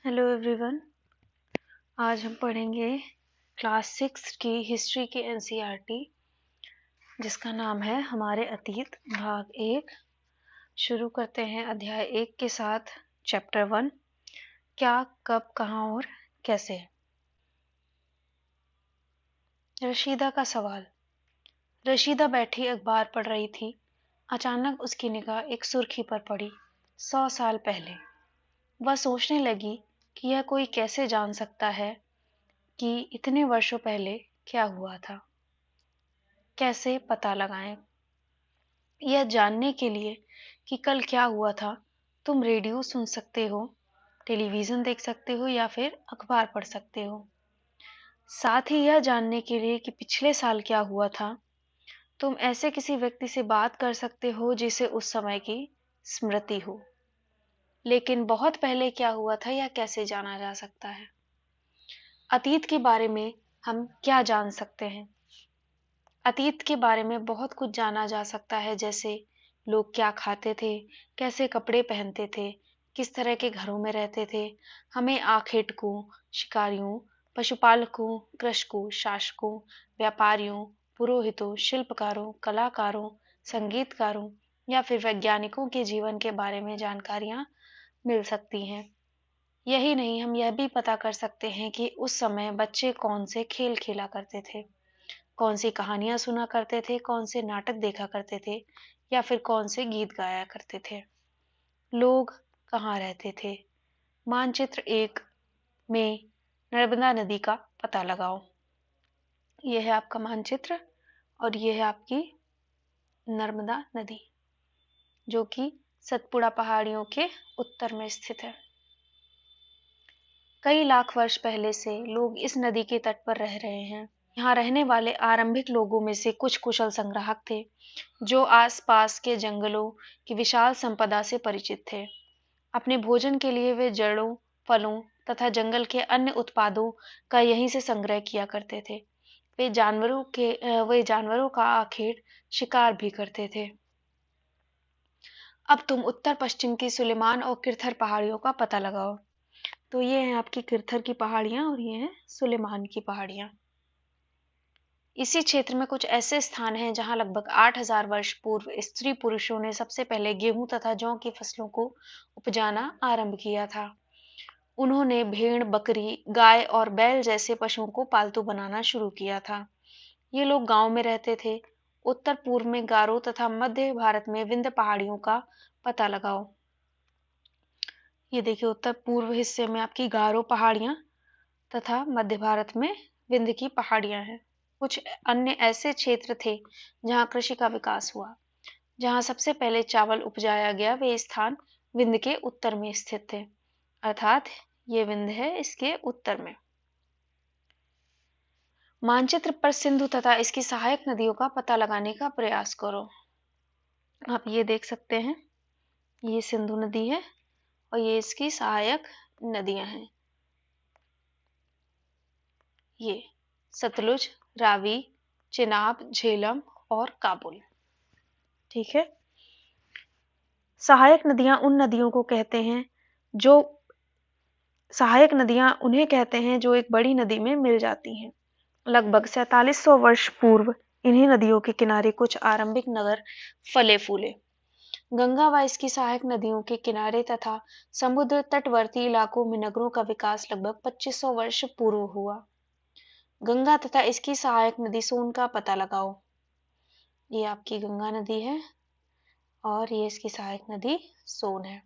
Hello everyone. आज हम पढ़ेंगे क्लास 6 की हिस्ट्री की एनसीईआरटी जिसका नाम है हमारे अतीत भाग 1। शुरू करते हैं अध्याय 1 के साथ। चैप्टर 1, क्या, कब, कहाँ और कैसे। रशीदा का सवाल। रशीदा बैठी अखबार पढ़ रही थी। अचानक उसकी निगाह एक सुर्खी पर पड़ी। 100 साल पहले। वह सोचने लगी कि यह कोई कैसे जान सकता है कि इतने वर्षों पहले क्या हुआ था। कैसे पता लगाएं? यह जानने के लिए कि कल क्या हुआ था, तुम रेडियो सुन सकते हो, टेलीविजन देख सकते हो या फिर अखबार पढ़ सकते हो। साथ ही यह जानने के लिए कि पिछले साल क्या हुआ था, तुम ऐसे किसी व्यक्ति से बात कर सकते हो जिसे उस समय की स्मृति हो। लेकिन बहुत पहले क्या हुआ था यह कैसे जाना जा सकता है? अतीत के बारे में हम क्या जान सकते हैं? अतीत के बारे में बहुत कुछ जाना जा सकता है, जैसे लोग क्या खाते थे, कैसे कपड़े पहनते थे, किस तरह के घरों में रहते थे। हमें आखेटकों, शिकारियों, पशुपालकों, कृषकों, शासकों, व्यापारियों, पुरोहितों, शिल्पकारों, कलाकारों, संगीतकारों या फिर वैज्ञानिकों के जीवन के बारे में जानकारियां मिल सकती हैं। यही नहीं, हम यह भी पता कर सकते हैं कि उस समय बच्चे कौन से खेल खेला करते थे, कौन सी कहानियां सुना करते थे, कौन से नाटक देखा करते थे या फिर कौन से गीत गाया करते थे। लोग कहाँ रहते थे। मानचित्र 1 में नर्मदा नदी का पता लगाओ। यह है आपका मानचित्र और यह है आपकी नर्मदा नदी जो कि सतपुड़ा पहाड़ियों के उत्तर में स्थित है। कई लाख वर्ष पहले से लोग इस नदी के तट पर रह रहे हैं। यहाँ रहने वाले आरंभिक लोगों में से कुछ कुशल संग्राहक थे जो आसपास के जंगलों की विशाल संपदा से परिचित थे। अपने भोजन के लिए वे जड़ों, फलों तथा जंगल के अन्य उत्पादों का यहीं से संग्रह किया करते थे। वे जानवरों का आखेट शिकार भी करते थे। अब तुम उत्तर पश्चिम की सुलेमान और किरथर पहाड़ियों का पता लगाओ। तो ये हैं आपकी किरथर की पहाड़ियां और ये हैं सुलेमान की पहाड़ियां। इसी क्षेत्र में कुछ ऐसे स्थान हैं जहां लगभग 8000 वर्ष पूर्व स्त्री पुरुषों ने सबसे पहले गेहूं तथा जौ की फसलों को उपजाना आरंभ किया था। उन्होंने भेड़, बकरी, गाय और बैल जैसे पशुओं को पालतू बनाना शुरू किया था। ये लोग गांव में रहते थे। उत्तर पूर्व में गारो तथा मध्य भारत में विंध्य पहाड़ियों का पता लगाओ। ये देखिए, उत्तर पूर्व हिस्से में आपकी गारो पहाड़ियां तथा मध्य भारत में विंध्य की पहाड़ियां हैं। कुछ अन्य ऐसे क्षेत्र थे जहां कृषि का विकास हुआ। जहां सबसे पहले चावल उपजाया गया वे स्थान विंध्य के उत्तर में स्थित थे, अर्थात ये विंध्य है इसके उत्तर में। मानचित्र पर सिंधु तथा इसकी सहायक नदियों का पता लगाने का प्रयास करो। आप ये देख सकते हैं, ये सिंधु नदी है और ये इसकी सहायक नदियां हैं। ये सतलुज, रावी, चिनाब, झेलम और काबुल। ठीक है। सहायक नदियां उन नदियों को कहते हैं जो सहायक नदियां उन्हें कहते हैं जो एक बड़ी नदी में मिल जाती हैं। लगभग 4700 वर्ष पूर्व इन्हीं नदियों के किनारे कुछ आरंभिक नगर फले फूले। गंगा व इसकी सहायक नदियों के किनारे तथा समुद्र तटवर्ती इलाकों में नगरों का विकास लगभग 2500 वर्ष पूर्व हुआ। गंगा तथा इसकी सहायक नदी सोन का पता लगाओ। ये आपकी गंगा नदी है और ये इसकी सहायक नदी सोन है।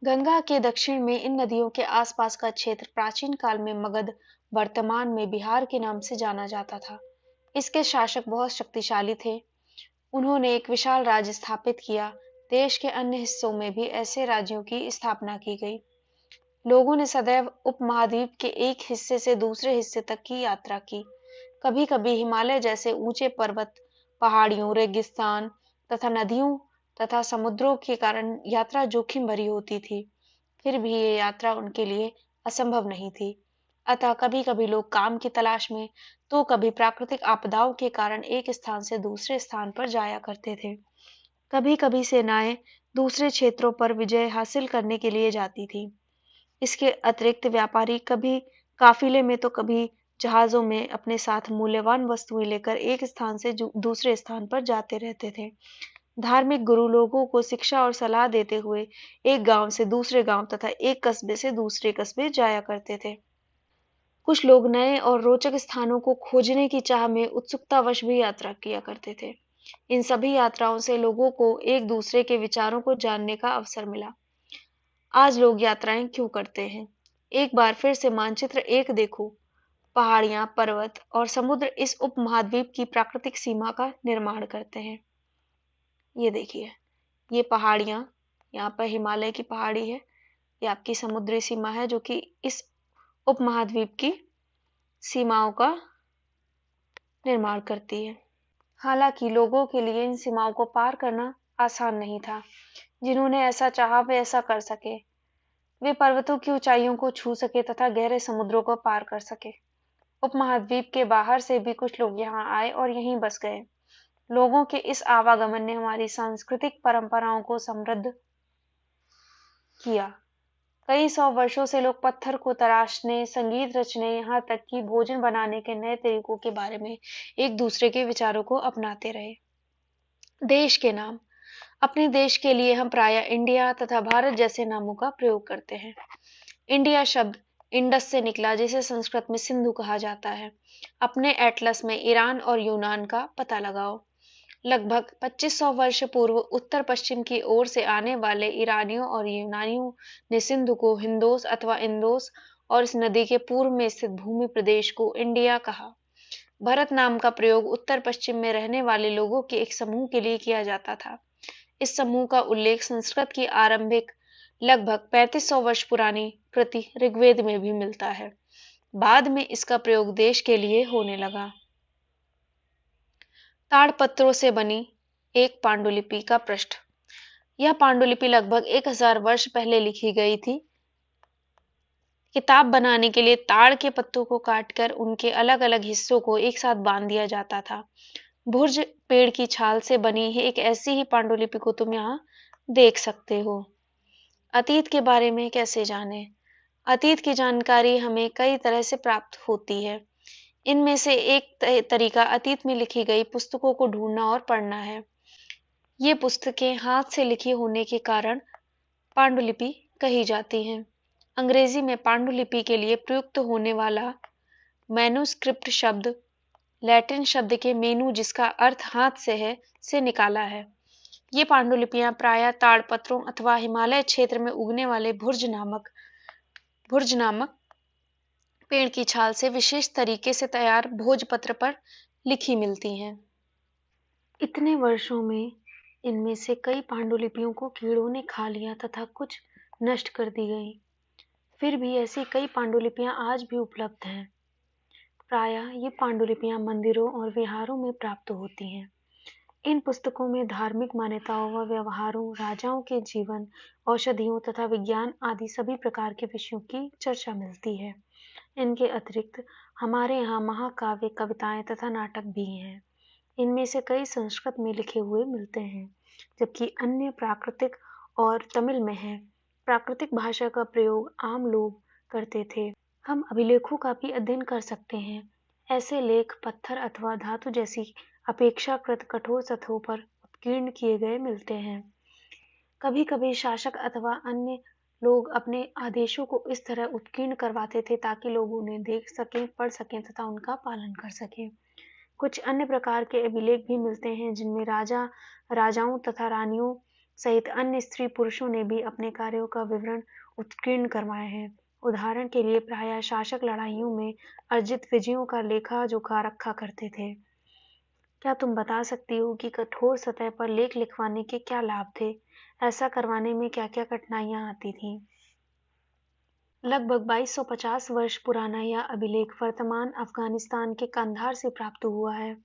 गंगा के दक्षिण में इन नदियों के आसपास का क्षेत्र प्राचीन काल में मगध, वर्तमान में बिहार के नाम से जाना जाता था। इसके शासक बहुत शक्तिशाली थे। उन्होंने एक विशाल राज्य स्थापित किया। देश के अन्य हिस्सों में भी ऐसे राज्यों की स्थापना की गई। लोगों ने सदैव उपमहाद्वीप के एक हिस्से से दूसरे हिस्से तक की यात्रा की। कभी कभी हिमालय जैसे ऊंचे पर्वत, पहाड़ियों, रेगिस्तान तथा नदियों तथा समुद्रों के कारण यात्रा जोखिम भरी होती थी। फिर भी ये यात्रा उनके लिए असंभव नहीं थी। अतः कभी कभी लोग काम की तलाश में तो कभी प्राकृतिक आपदाओं के कारण एक स्थान से दूसरे स्थान पर जाया करते थे। कभी कभी सेनाएं दूसरे क्षेत्रों पर विजय हासिल करने के लिए जाती थी। इसके अतिरिक्त व्यापारी कभी काफिले में तो कभी जहाजों में अपने साथ मूल्यवान वस्तुएं लेकर एक स्थान से दूसरे स्थान पर जाते रहते थे। धार्मिक गुरु लोगों को शिक्षा और सलाह देते हुए एक गांव से दूसरे गांव तथा एक कस्बे से दूसरे कस्बे जाया करते थे। कुछ लोग नए और रोचक स्थानों को खोजने की चाह में उत्सुकतावश भी यात्रा किया करते थे। इन सभी यात्राओं से लोगों को एक दूसरे के विचारों को जानने का अवसर मिला। आज लोग यात्राएं क्यों करते हैं? एक बार फिर से मानचित्र एक देखो। पहाड़ियां, पर्वत और समुद्र इस उपमहाद्वीप की प्राकृतिक सीमा का निर्माण करते हैं। ये देखिए, ये पहाड़ियां, यहाँ पर हिमालय की पहाड़ी है। ये आपकी समुद्री सीमा है जो कि इस उपमहाद्वीप की सीमाओं का निर्माण करती है। हालांकि लोगों के लिए इन सीमाओं को पार करना आसान नहीं था। जिन्होंने ऐसा चाहा वे ऐसा कर सके। वे पर्वतों की ऊंचाइयों को छू सके तथा गहरे समुद्रों को पार कर सके। उपमहाद्वीप के बाहर से भी कुछ लोग यहाँ आए और यहीं बस गए। लोगों के इस आवागमन ने हमारी सांस्कृतिक परंपराओं को समृद्ध किया। कई सौ वर्षों से लोग पत्थर को तराशने, संगीत रचने, यहाँ तक कि भोजन बनाने के नए तरीकों के बारे में एक दूसरे के विचारों को अपनाते रहे। देश के नाम। अपने देश के लिए हम प्रायः इंडिया तथा भारत जैसे नामों का प्रयोग करते हैं। इंडिया शब्द इंडस से निकला, जिसे संस्कृत में सिंधु कहा जाता है। अपने एटलस में ईरान और यूनान का पता लगाओ। लगभग 2500 वर्ष पूर्व उत्तर पश्चिम की ओर से आने वाले ईरानियों और यूनानियों ने सिंधु को हिंदोस अथवा इंदोस और इस नदी के पूर्व में स्थित भूमि प्रदेश को इंडिया कहा। भरत नाम का प्रयोग उत्तर पश्चिम में रहने वाले लोगों के एक समूह के लिए किया जाता था। इस समूह का उल्लेख संस्कृत की आरंभिक लगभग 3500 वर्ष पुरानी कृति ऋग्वेद में भी मिलता है। बाद में इसका प्रयोग देश के लिए होने लगा। ताड़पत्रों से बनी एक पांडुलिपि का पृष्ठ। यह पांडुलिपि लगभग 1000 वर्ष पहले लिखी गई थी। किताब बनाने के लिए ताड़ के पत्तों को काटकर उनके अलग अलग हिस्सों को एक साथ बांध दिया जाता था। भुर्ज पेड़ की छाल से बनी है एक ऐसी ही पांडुलिपि को तुम यहाँ देख सकते हो। अतीत के बारे में कैसे जाने? अतीत की जानकारी हमें कई तरह से प्राप्त होती है। इनमें से एक तरीका अतीत में लिखी गई पुस्तकों को ढूंढना और पढ़ना है। ये पुस्तकें हाथ से लिखी होने के कारण पांडुलिपि कही जाती हैं। अंग्रेजी में पांडुलिपि के लिए प्रयुक्त होने वाला मैन्युस्क्रिप्ट शब्द लैटिन शब्द के मेनू, जिसका अर्थ हाथ से है, से निकाला है। ये पांडुलिपियां प्रायः ताड़पत्रों अथवा हिमालय क्षेत्र में उगने वाले भुर्ज नामक पेड़ की छाल से विशेष तरीके से तैयार भोजपत्र पर लिखी मिलती हैं। इतने वर्षों में इनमें से कई पांडुलिपियों को कीड़ों ने खा लिया तथा कुछ नष्ट कर दी गई। फिर भी ऐसी कई पांडुलिपियां आज भी उपलब्ध हैं। प्रायः ये पांडुलिपियां मंदिरों और विहारों में प्राप्त होती हैं। इन पुस्तकों में धार्मिक मान्यताओं व व्यवहारों, राजाओं के जीवन, औषधियों तथा विज्ञान आदि सभी प्रकार के विषयों की चर्चा मिलती है। इनके अतिरिक्त हमारे यहाँ महाकाव्य, कविताएं तथा नाटक भी हैं। इनमें से कई संस्कृत में लिखे हुए मिलते हैं, जबकि अन्य प्राकृतिक और तमिल में हैं। प्राकृतिक भाषा का प्रयोग आम लोग करते थे। हम अभिलेखों का भी अध्ययन कर सकते हैं। ऐसे लेख पत्थर अथवा धातु जैसी अपेक्षाकृत कठोर सतहों पर उत्कीर्ण किए गए मिलते हैं। कभी कभी शासक अथवा अन्य लोग अपने आदेशों को इस तरह उत्कीर्ण करवाते थे ताकि लोग उन्हें देख सकें, पढ़ सकें तथा उनका पालन कर सकें। कुछ अन्य प्रकार के अभिलेख भी मिलते हैं जिनमें राजाओं तथा रानियों सहित अन्य स्त्री पुरुषों ने भी अपने कार्यों का विवरण उत्कीर्ण करवाए हैं। उदाहरण के लिए प्रायः शासक लड़ाइयों में अर्जित विजयों का लेखा जोखा रखा करते थे। क्या तुम बता सकती हो कि कठोर सतह पर लेख लिखवाने के क्या लाभ थे? ऐसा करवाने में क्या क्या कठिनाइयां आती थीं? लगभग 2250 वर्ष पुराना यह अभिलेख वर्तमान अफगानिस्तान के कंधार से प्राप्त हुआ है।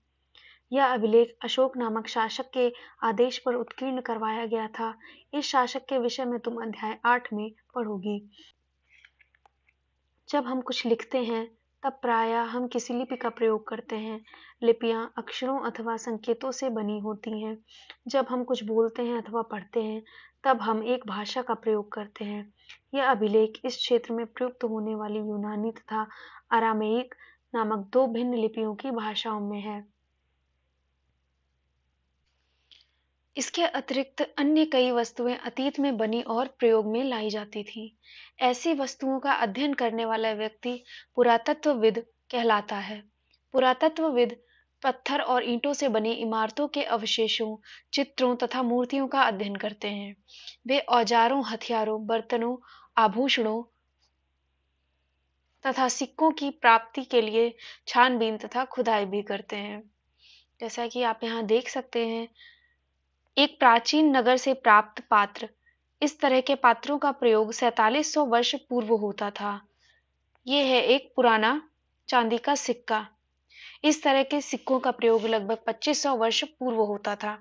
यह अभिलेख अशोक नामक शासक के आदेश पर उत्कीर्ण करवाया गया था। इस शासक के विषय में तुम अध्याय 8 में पढ़ोगी। जब हम कुछ लिखते हैं तब प्रायः हम किसी लिपि का प्रयोग करते हैं। लिपियां अक्षरों अथवा संकेतों से बनी होती हैं। जब हम कुछ बोलते हैं अथवा पढ़ते हैं तब हम एक भाषा का प्रयोग करते हैं। यह अभिलेख इस क्षेत्र में प्रयुक्त होने वाली यूनानी तथा अरामेइक नामक दो भिन्न लिपियों की भाषाओं में है। इसके अतिरिक्त अन्य कई वस्तुएं अतीत में बनी और प्रयोग में लाई जाती थीं। ऐसी वस्तुओं का अध्ययन करने वाला व्यक्ति पुरातत्वविद कहलाता है। पुरातत्वविद पत्थर और ईंटों से बनी इमारतों के अवशेषों, चित्रों तथा मूर्तियों का अध्ययन करते हैं। वे औजारों, हथियारों, बर्तनों, आभूषणों तथा सिक्कों की प्राप्ति के लिए छानबीन तथा खुदाई भी करते हैं। जैसा कि आप यहाँ देख सकते हैं, एक प्राचीन नगर से प्राप्त पात्र। इस तरह के पात्रों का प्रयोग 4700 वर्ष पूर्व होता था। ये है एक पुराना चांदी का सिक्का। इस तरह के सिक्कों का प्रयोग लगभग 2500 वर्ष पूर्व होता था।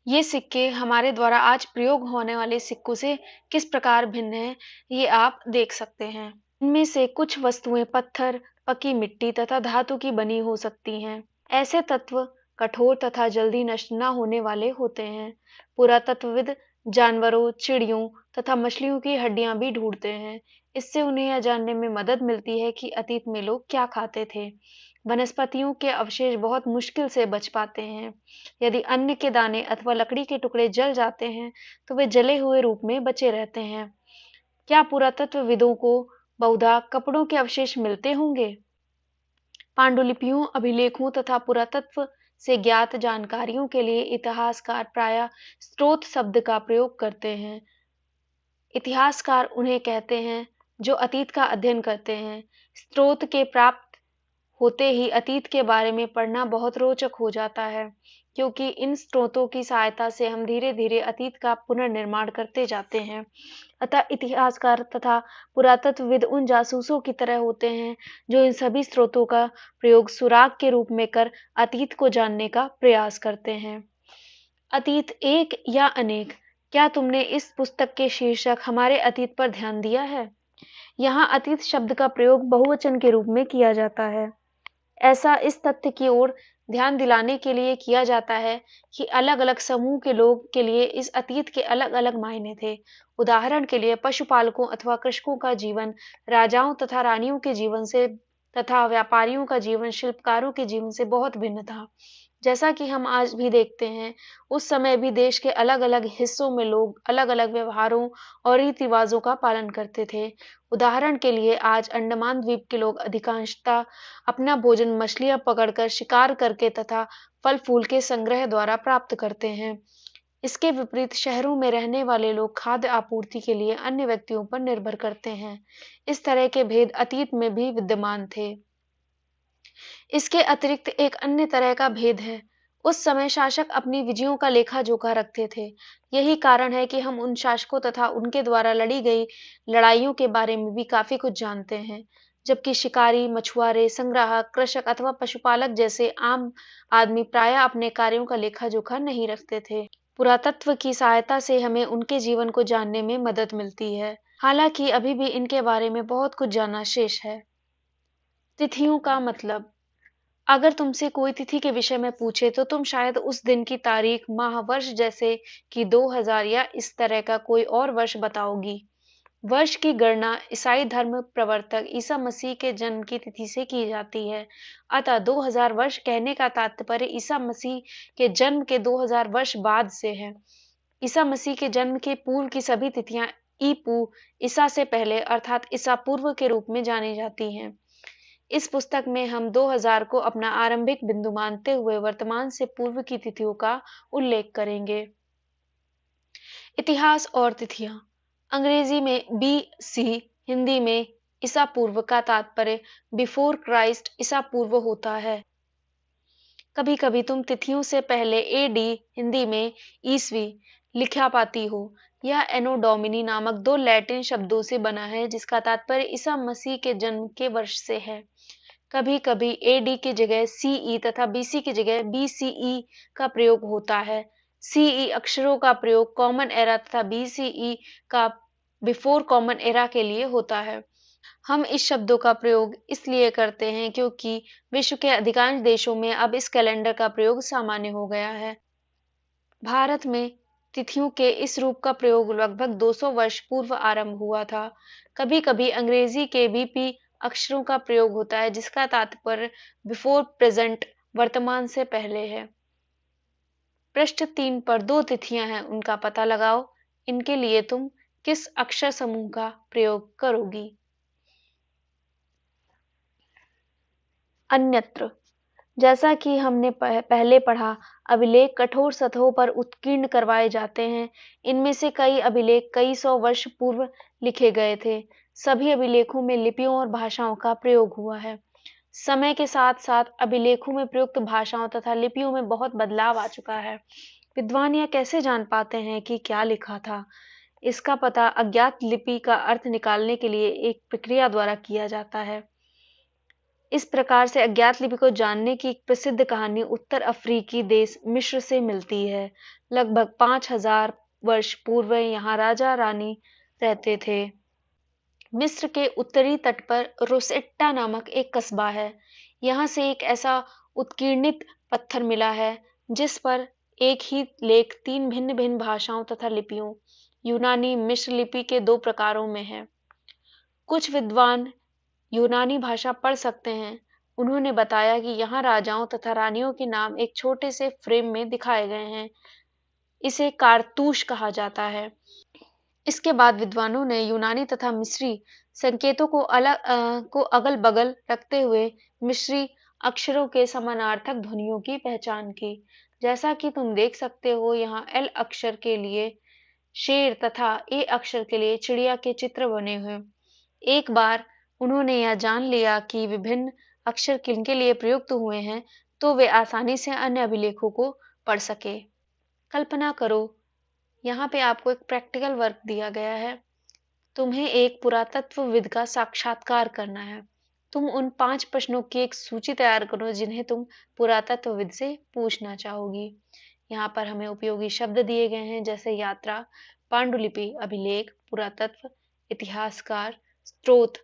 ये सिक्के हमारे द्वारा आज प्रयोग होने वाले सिक्कों से किस प्रकार भिन्न हैं, ये आप देख सकते हैं। इनमें से कुछ वस्तुएं पत्थर, पकी मिट्टी तथा धातु की बनी हो सकती हैं। ऐसे तत्व कठोर तथा जल्दी नष्ट न होने वाले होते हैं। पुरातत्वविद जानवरों, चिड़ियों तथा मछलियों की हड्डियां भी ढूंढते हैं। इससे उन्हें यह जानने में मदद मिलती है कि अतीत में लोग क्या खाते थे। वनस्पतियों के अवशेष बहुत मुश्किल से बच पाते हैं। यदि अन्न के दाने अथवा लकड़ी के टुकड़े जल जाते हैं तो वे जले हुए रूप में बचे रहते हैं। क्या पुरातत्वविदों को बहुधा कपड़ों के अवशेष मिलते होंगे? पांडुलिपियों, अभिलेखों तथा पुरातत्व से ज्ञात जानकारियों के लिए इतिहासकार प्रायः स्रोत शब्द का प्रयोग करते हैं। इतिहासकार उन्हें कहते हैं जो अतीत का अध्ययन करते हैं। स्रोत के प्राप्त होते ही अतीत के बारे में पढ़ना बहुत रोचक हो जाता है, क्योंकि इन स्रोतों की सहायता से हम धीरे धीरे अतीत का पुनर्निर्माण करते जाते हैं। अतः इतिहासकार तथा पुरातत्वविद उन जासूसों की तरह होते हैं जो इन सभी स्रोतों का प्रयोग सुराग के रूप में कर अतीत को जानने का प्रयास करते हैं। अतीत एक या अनेक, क्या तुमने इस पुस्तक के शीर्षक हमारे अतीत पर ध्यान दिया है? यहाँ अतीत शब्द का प्रयोग बहुवचन के रूप में किया जाता है। ऐसा इस तथ्य की ओर ध्यान दिलाने के लिए किया जाता है कि अलग अलग समूह के लोग के लिए इस अतीत के अलग अलग मायने थे। उदाहरण के लिए पशुपालकों अथवा कृषकों का जीवन राजाओं तथा रानियों के जीवन से तथा व्यापारियों का जीवन शिल्पकारों के जीवन से बहुत भिन्न था। जैसा कि हम आज भी देखते हैं, उस समय भी देश के अलग अलग हिस्सों में लोग अलग अलग व्यवहारों और रीति रिवाजों का पालन करते थे। उदाहरण के लिए आज अंडमान द्वीप के लोग अधिकांशतः अपना भोजन मछलियां पकड़कर, शिकार करके तथा फल फूल के संग्रह द्वारा प्राप्त करते हैं। इसके विपरीत शहरों में रहने वाले लोग खाद्य आपूर्ति के लिए अन्य व्यक्तियों पर निर्भर करते हैं। इस तरह के भेद अतीत में भी विद्यमान थे। इसके अतिरिक्त एक अन्य तरह का भेद है। उस समय शासक अपनी विजयों का लेखा जोखा रखते थे। यही कारण है कि हम उन शासकों तथा उनके द्वारा लड़ी गई लड़ाइयों के बारे में भी काफी कुछ जानते हैं, जबकि शिकारी, मछुआरे, संग्राहक, कृषक अथवा पशुपालक जैसे आम आदमी प्रायः अपने कार्यों का लेखा जोखा नहीं रखते थे। पुरातत्व की सहायता से हमें उनके जीवन को जानने में मदद मिलती है, हालांकि अभी भी इनके बारे में बहुत कुछ जानना शेष है। तिथियों का मतलब। अगर तुमसे कोई तिथि के विषय में पूछे तो तुम शायद उस दिन की तारीख, माह, वर्ष जैसे कि 2000 या इस तरह का कोई और वर्ष बताओगी। वर्ष की गणना ईसाई धर्म प्रवर्तक ईसा मसीह के जन्म की तिथि से की जाती है। अतः 2000 वर्ष कहने का तात्पर्य ईसा मसीह के जन्म के 2000 वर्ष बाद से है। ईसा मसीह के जन्म के पूर्व की सभी तिथियां ईपू, ईसा से पहले अर्थात ईसा पूर्व के रूप में जानी जाती हैं। इस पुस्तक में हम 2000 को अपना आरंभिक बिंदु मानते हुए वर्तमान से पूर्व की तिथियों का उल्लेख करेंगे। इतिहास और तिथियां। अंग्रेजी में BC, हिंदी में ईसा पूर्व का तात्पर्य बिफोर क्राइस्ट, ईसा पूर्व होता है। कभी कभी तुम तिथियों से पहले AD, हिंदी में ईसवी, लिखा पाती हो। यह एनो डोमिनी नामक दो लैटिन शब्दों से बना है, जिसका तात्पर्य ईसा मसीह के जन्म के वर्ष से है। कभी कभी AD की जगह CE तथा BC की जगह BCE का प्रयोग होता है। CE अक्षरों का प्रयोग कॉमन एरा तथा BCE का बिफोर कॉमन एरा के लिए होता है। हम इस शब्दों का प्रयोग इसलिए करते हैं क्योंकि विश्व के अधिकांश देशों में अब इस कैलेंडर का प्रयोग सामान्य हो गया है। भारत में तिथियों के इस रूप का प्रयोग लगभग 200 वर्ष पूर्व आरंभ हुआ था। कभी-कभी अंग्रेजी के बीपी अक्षरों का प्रयोग होता है जिसका तात्पर्य बिफोर प्रेजेंट वर्तमान से पहले है। पृष्ठ 3 पर 2 तिथियां हैं, उनका पता लगाओ। इनके लिए तुम किस अक्षर समूह का प्रयोग करोगी? अन्यत्र। जैसा कि हमने पहले पढ़ा, अभिलेख कठोर सतहों पर उत्कीर्ण करवाए जाते हैं। इनमें से कई अभिलेख कई सौ वर्ष पूर्व लिखे गए थे। सभी अभिलेखों में लिपियों और भाषाओं का प्रयोग हुआ है। समय के साथ साथ अभिलेखों में प्रयुक्त भाषाओं तथा लिपियों में बहुत बदलाव आ चुका है। विद्वान यह कैसे जान पाते हैं कि क्या लिखा था? इसका पता अज्ञात लिपि का अर्थ निकालने के लिए एक प्रक्रिया द्वारा किया जाता है। इस प्रकार से अज्ञात लिपि को जानने की एक प्रसिद्ध कहानी उत्तर अफ्रीकी देश मिस्र से मिलती है। लगभग 5000 वर्ष पूर्व यहाँ राजा रानी रहते थे। मिस्र के उत्तरी तट पर रोसेट्टा नामक एक कस्बा है। यहाँ से एक ऐसा उत्कीर्णित पत्थर मिला है जिस पर एक ही लेख 3 भिन्न-भिन्न भाषाओं तथा लिपियों यूनानी मिस्र लिपि के 2 प्रकारों में है। कुछ विद्वान यूनानी भाषा पढ़ सकते हैं। उन्होंने बताया कि यहाँ राजाओं तथा रानियों के नाम एक छोटे से फ्रेम में दिखाए गए हैं। इसे कारतूश कहा जाता है। इसके बाद विद्वानों ने यूनानी तथा मिस्री संकेतों को अगल-बगल रखते हुए मिस्री अक्षरों के समानार्थक ध्वनियों की पहचान की। जैसा कि तुम देख सकते हो, यहाँ एल अक्षर के लिए शेर तथा ए अक्षर के लिए चिड़िया के चित्र बने हुए। एक बार उन्होंने यह जान लिया कि विभिन्न अक्षर किनके लिए प्रयुक्त हुए हैं, तो वे आसानी से अन्य अभिलेखों को पढ़ सके। कल्पना करो, यहाँ पे आपको एक प्रैक्टिकल वर्क दिया गया है। तुम्हें एक पुरातत्वविद का साक्षात्कार करना है। तुम उन 5 प्रश्नों की एक सूची तैयार करो जिन्हें तुम पुरातत्वविद से पूछना चाहोगी। यहाँ पर हमें उपयोगी शब्द दिए गए हैं जैसे यात्रा, पांडुलिपि, अभिलेख, पुरातत्व, इतिहासकार, स्रोत,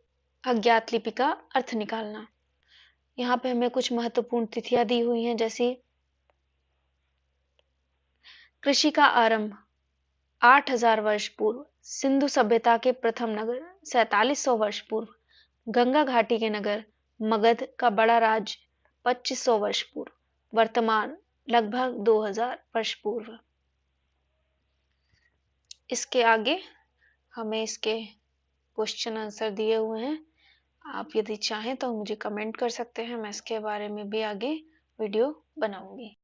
अज्ञात लिपि का अर्थ निकालना। यहाँ पे हमें कुछ महत्वपूर्ण तिथियां दी हुई हैं जैसे कृषि का आरंभ 8000 वर्ष पूर्व, सिंधु सभ्यता के प्रथम नगर 4700 वर्ष पूर्व, गंगा घाटी के नगर मगध का बड़ा राज्य 2500 वर्ष पूर्व, वर्तमान लगभग 2000 वर्ष पूर्व। इसके आगे हमें इसके क्वेश्चन आंसर दिए हुए हैं। आप यदि चाहें तो मुझे कमेंट कर सकते हैं, मैं इसके बारे में भी आगे वीडियो बनाऊंगी।